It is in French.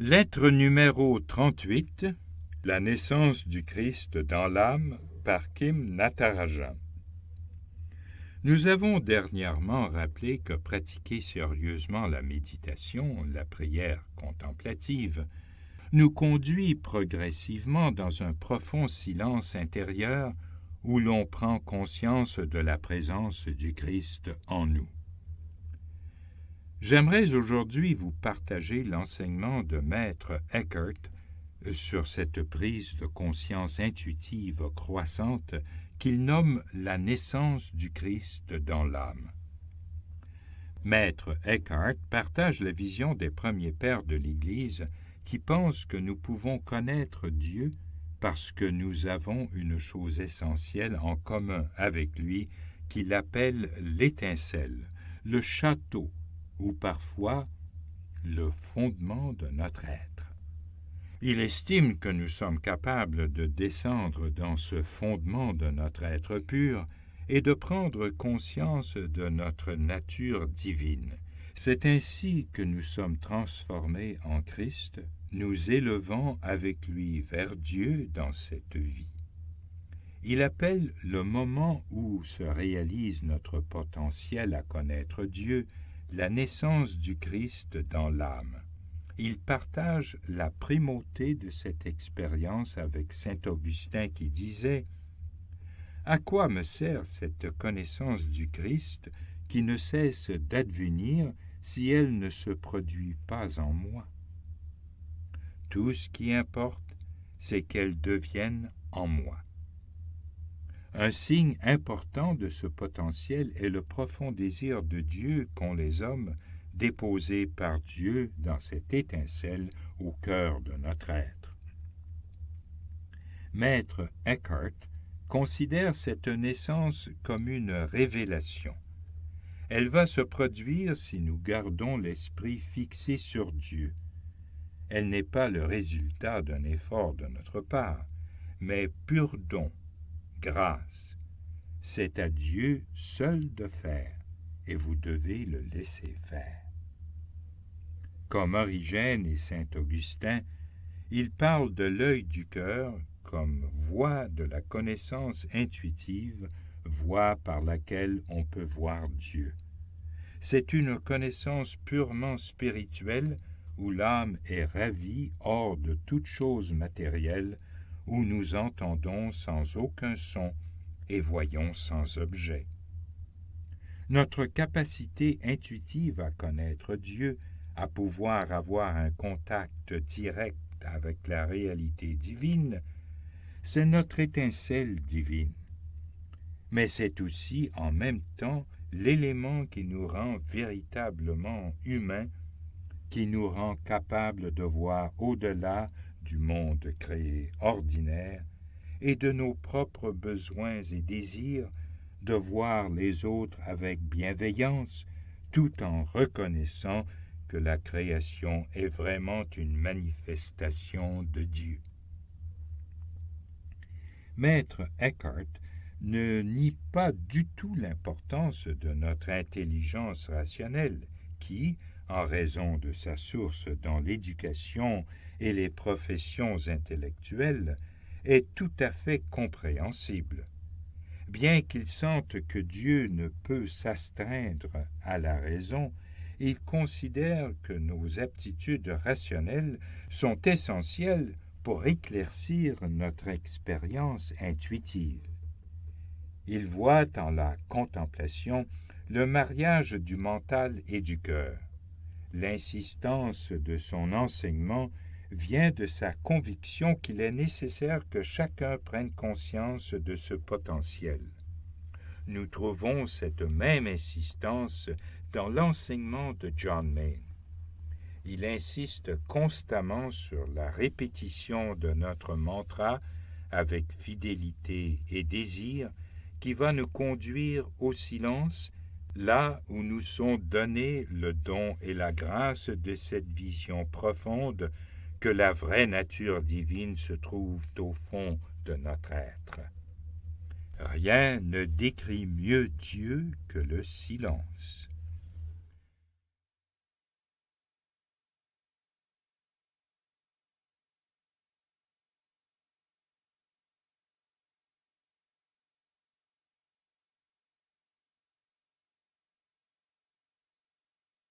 Lettre numéro 38, la naissance du Christ dans l'âme par Kim Natarajan. Nous avons dernièrement rappelé que pratiquer sérieusement la méditation, la prière contemplative, nous conduit progressivement dans un profond silence intérieur où l'on prend conscience de la présence du Christ en nous. J'aimerais aujourd'hui vous partager l'enseignement de Maître Eckhart sur cette prise de conscience intuitive croissante qu'il nomme la naissance du Christ dans l'âme. Maître Eckhart partage la vision des premiers pères de l'Église qui pensent que nous pouvons connaître Dieu parce que nous avons une chose essentielle en commun avec lui qu'il appelle l'étincelle, le château, ou parfois le fondement de notre être. Il estime que nous sommes capables de descendre dans ce fondement de notre être pur et de prendre conscience de notre nature divine. C'est ainsi que nous sommes transformés en Christ, nous élevant avec lui vers Dieu dans cette vie. Il appelle le moment où se réalise notre potentiel à connaître Dieu la naissance du Christ dans l'âme. Il partage la primauté de cette expérience avec saint Augustin qui disait « À quoi me sert cette connaissance du Christ qui ne cesse d'advenir si elle ne se produit pas en moi? Tout ce qui importe, c'est qu'elle devienne en moi. » Un signe important de ce potentiel est le profond désir de Dieu qu'ont les hommes, déposé par Dieu dans cette étincelle au cœur de notre être. Maître Eckhart considère cette naissance comme une révélation. Elle va se produire si nous gardons l'esprit fixé sur Dieu. Elle n'est pas le résultat d'un effort de notre part, mais pur don, grâce. C'est à Dieu seul de faire, et vous devez le laisser faire. Comme Origène et saint Augustin, il parle de l'œil du cœur comme voie de la connaissance intuitive, voie par laquelle on peut voir Dieu. C'est une connaissance purement spirituelle où l'âme est ravie hors de toute chose matérielle, où nous entendons sans aucun son et voyons sans objet. Notre capacité intuitive à connaître Dieu, à pouvoir avoir un contact direct avec la réalité divine, c'est notre étincelle divine. Mais c'est aussi en même temps l'élément qui nous rend véritablement humains, qui nous rend capables de voir au-delà du monde créé ordinaire et de nos propres besoins et désirs, de voir les autres avec bienveillance, tout en reconnaissant que la création est vraiment une manifestation de Dieu. Maître Eckhart ne nie pas du tout l'importance de notre intelligence rationnelle qui, en raison de sa source dans l'éducation et les professions intellectuelles, est tout à fait compréhensible. Bien qu'il sente que Dieu ne peut s'astreindre à la raison, il considère que nos aptitudes rationnelles sont essentielles pour éclaircir notre expérience intuitive. Il voit en la contemplation le mariage du mental et du cœur. L'insistance de son enseignement vient de sa conviction qu'il est nécessaire que chacun prenne conscience de ce potentiel. Nous trouvons cette même insistance dans l'enseignement de John Main. Il insiste constamment sur la répétition de notre mantra avec fidélité et désir qui va nous conduire au silence, là où nous sont donnés le don et la grâce de cette vision profonde que la vraie nature divine se trouve au fond de notre être. Rien ne décrit mieux Dieu que le silence.